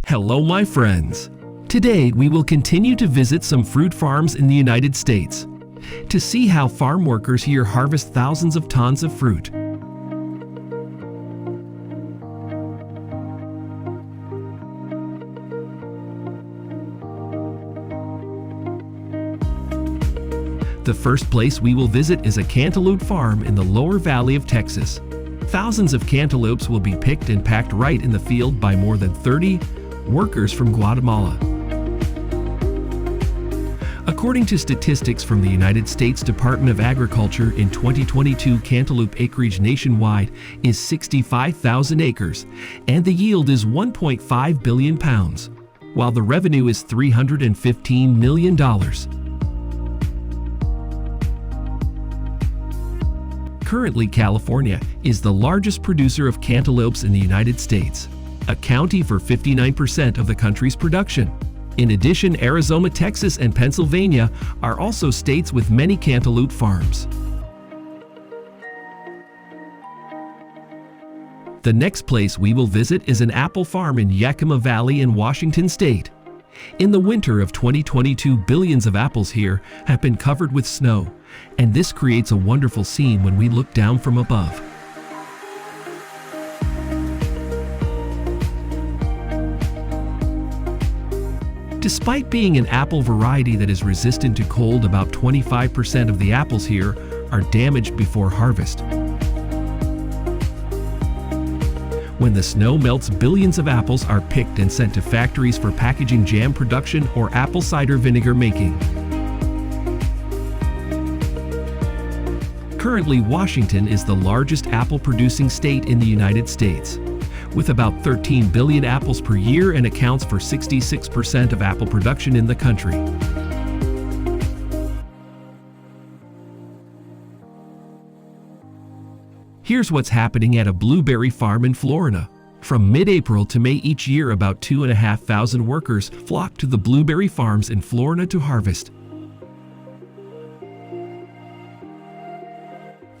Hello, my friends. Today, we will continue to visit some fruit farms in the United States to see how farm workers here harvest thousands of tons of fruit. The first place we will visit is a cantaloupe farm in the lower valley of Texas. Thousands of cantaloupes will be picked and packed right in the field by more than 30 workers from Guatemala. According to statistics from the United States Department of Agriculture, in 2022, cantaloupe acreage nationwide is 65,000 acres, and the yield is 1.5 billion pounds, while the revenue is $315 million. Currently, California is the largest producer of cantaloupes in the United States, accounting for 59% of the country's production. In addition, Arizona, Texas, and Pennsylvania are also states with many cantaloupe farms. The next place we will visit is an apple farm in Yakima Valley in Washington State. In the winter of 2022, billions of apples here have been covered with snow, and this creates a wonderful scene when we look down from above. Despite being an apple variety that is resistant to cold, about 25% of the apples here are damaged before harvest. When the snow melts, billions of apples are picked and sent to factories for packaging, jam production, or apple cider vinegar making. Currently, Washington is the largest apple-producing state in the United States, with about 13 billion apples per year, and accounts for 66% of apple production in the country. Here's what's happening at a blueberry farm in Florida. From mid-April to May each year, about 2,500 workers flock to the blueberry farms in Florida to harvest.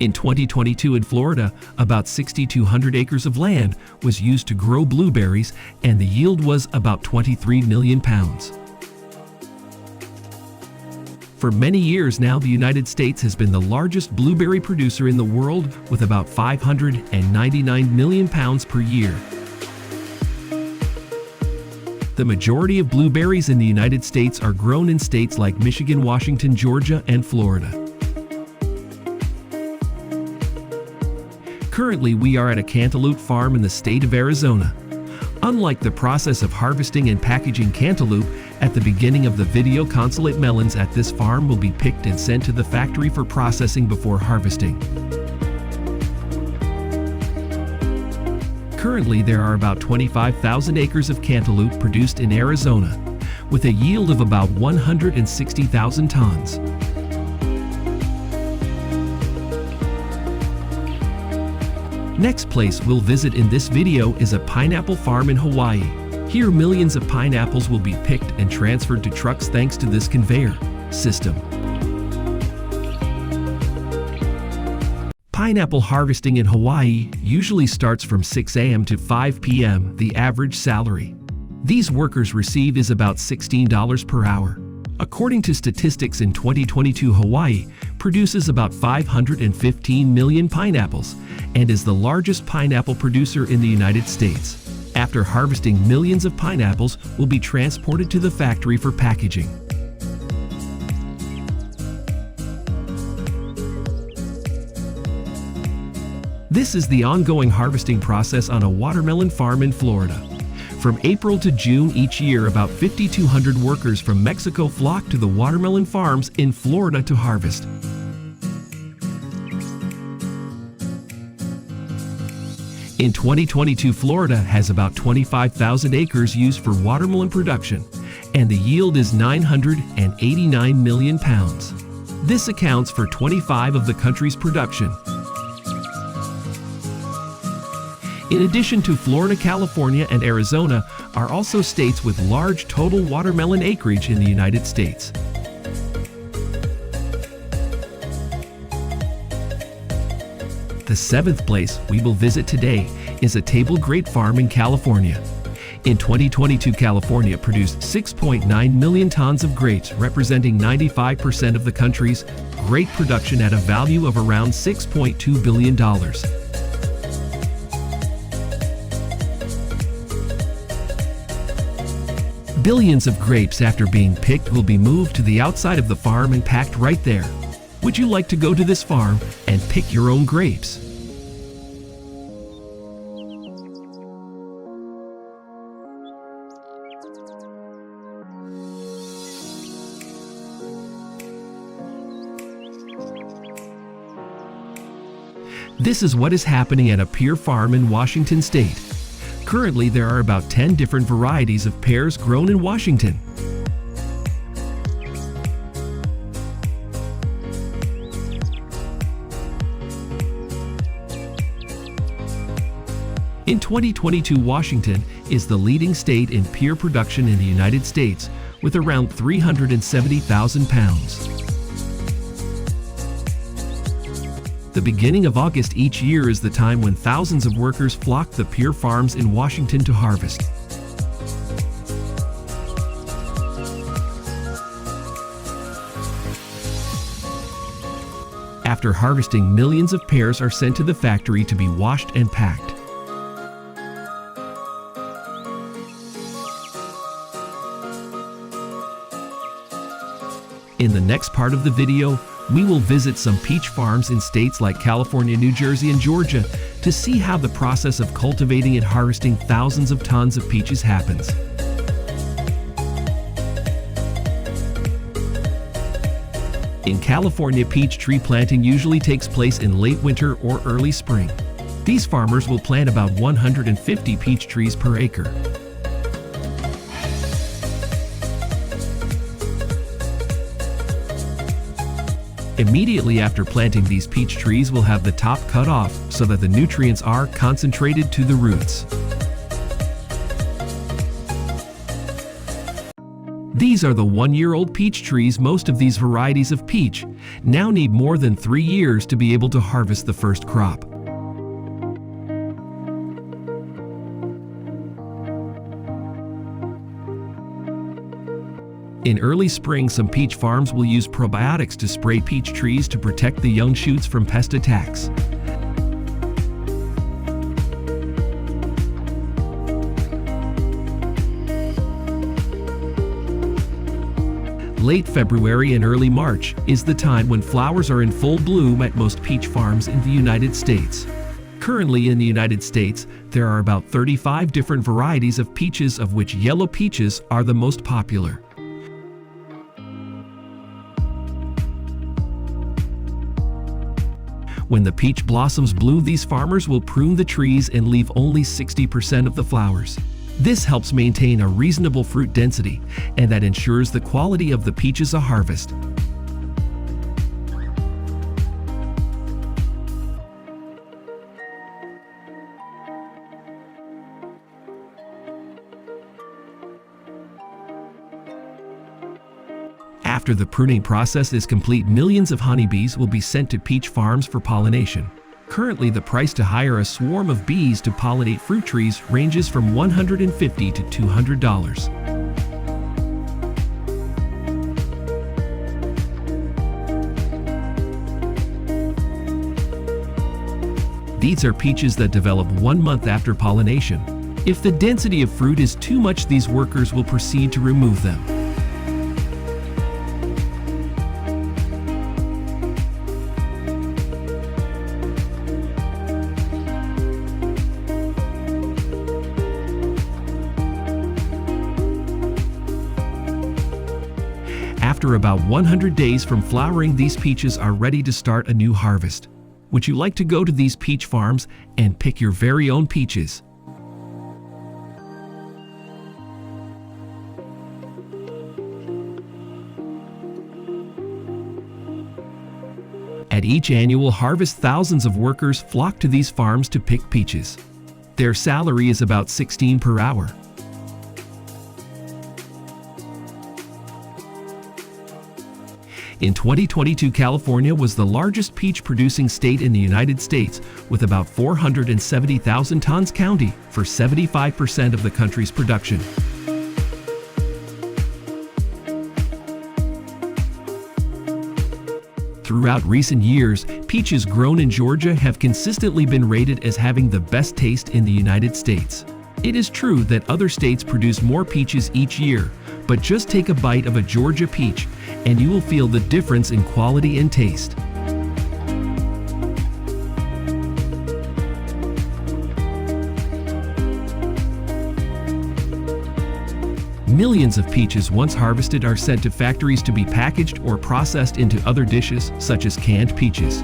In 2022 in Florida, about 6,200 acres of land was used to grow blueberries, and the yield was about 23 million pounds. For many years now, the United States has been the largest blueberry producer in the world, with about 599 million pounds per year. The majority of blueberries in the United States are grown in states like Michigan, Washington, Georgia, and Florida. Currently, we are at a cantaloupe farm in the state of Arizona. Unlike the process of harvesting and packaging cantaloupe at the beginning of the video, consulate melons at this farm will be picked and sent to the factory for processing before harvesting. Currently, there are about 25,000 acres of cantaloupe produced in Arizona, with a yield of about 160,000 tons. Next place we'll visit in this video is a pineapple farm in Hawaii. Here, millions of pineapples will be picked and transferred to trucks thanks to this conveyor system. Pineapple harvesting in Hawaii usually starts from 6 a.m. to 5 p.m. The average salary these workers receive is about $16 per hour. According to statistics, in 2022, Hawaii produces about 515 million pineapples and is the largest pineapple producer in the United States. After harvesting, millions of pineapples will be transported to the factory for packaging. This is the ongoing harvesting process on a watermelon farm in Florida. From April to June each year, about 5,200 workers from Mexico flock to the watermelon farms in Florida to harvest. In 2022, Florida has about 25,000 acres used for watermelon production, and the yield is 989 million pounds. This accounts for 25% of the country's production. In addition to Florida, California, and Arizona are also states with large total watermelon acreage in the United States. The seventh place we will visit today is a table grape farm in California. In 2022, California produced 6.9 million tons of grapes, representing 95% of the country's grape production at a value of around $6.2 billion. Billions of grapes after being picked will be moved to the outside of the farm and packed right there. Would you like to go to this farm and pick your own grapes? This is what is happening at a pear farm in Washington State. Currently, there are about 10 different varieties of pears grown in Washington. In 2022, Washington is the leading state in pear production in the United States, with around 370,000 pounds. The beginning of August each year is the time when thousands of workers flock to pear farms in Washington to harvest. After harvesting, millions of pears are sent to the factory to be washed and packed. In the next part of the video, we will visit some peach farms in states like California, New Jersey, and Georgia to see how the process of cultivating and harvesting thousands of tons of peaches happens. In California, peach tree planting usually takes place in late winter or early spring. These farmers will plant about 150 peach trees per acre. Immediately after planting, these peach trees will have the top cut off so that the nutrients are concentrated to the roots. These are the one-year-old peach trees. Most of these varieties of peach now need more than 3 years to be able to harvest the first crop. In early spring, some peach farms will use probiotics to spray peach trees to protect the young shoots from pest attacks. Late February and early March is the time when flowers are in full bloom at most peach farms in the United States. Currently in the United States, there are about 35 different varieties of peaches, of which yellow peaches are the most popular. When the peach blossoms bloom, these farmers will prune the trees and leave only 60% of the flowers. This helps maintain a reasonable fruit density, and that ensures the quality of the peaches a harvest. After the pruning process is complete, millions of honeybees will be sent to peach farms for pollination. Currently, the price to hire a swarm of bees to pollinate fruit trees ranges from $150 to $200. These are peaches that develop 1 month after pollination. If the density of fruit is too much, these workers will proceed to remove them. After about 100 days from flowering, these peaches are ready to start a new harvest. Would you like to go to these peach farms and pick your very own peaches? At each annual harvest, thousands of workers flock to these farms to pick peaches. Their salary is about $16 per hour. In 2022, California was the largest peach-producing state in the United States, with about 470,000 tons county for 75% of the country's production. Throughout recent years, peaches grown in Georgia have consistently been rated as having the best taste in the United States. It is true that other states produce more peaches each year, but just take a bite of a Georgia peach and you will feel the difference in quality and taste. Millions of peaches once harvested are sent to factories to be packaged or processed into other dishes, such as canned peaches.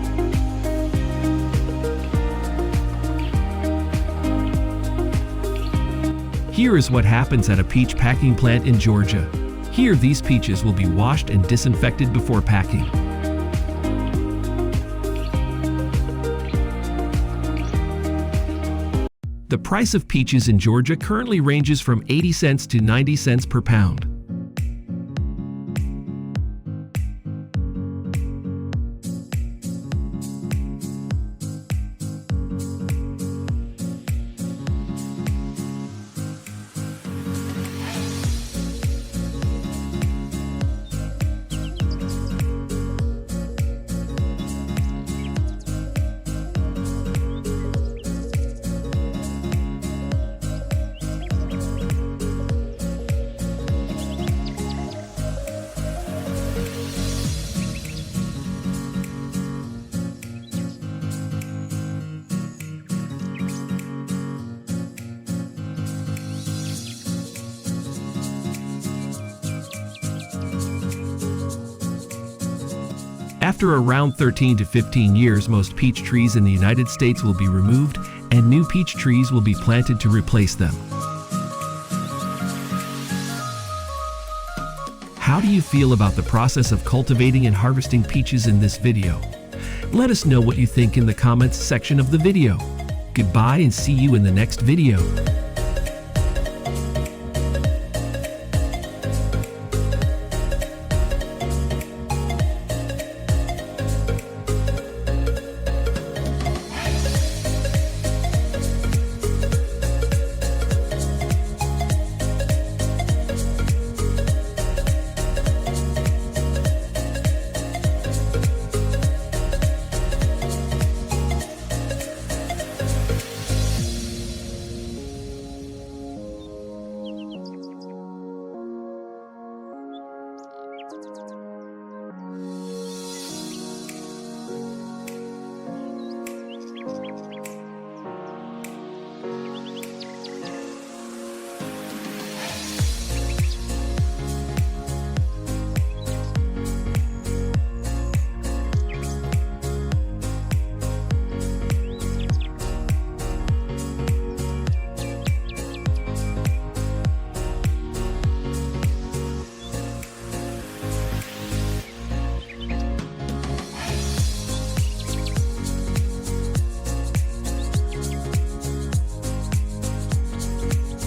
Here is what happens at a peach packing plant in Georgia. Here, these peaches will be washed and disinfected before packing. The price of peaches in Georgia currently ranges from 80 cents to 90 cents per pound. After around 13 to 15 years, most peach trees in the United States will be removed and new peach trees will be planted to replace them. How do you feel about the process of cultivating and harvesting peaches in this video? Let us know what you think in the comments section of the video. Goodbye and see you in the next video.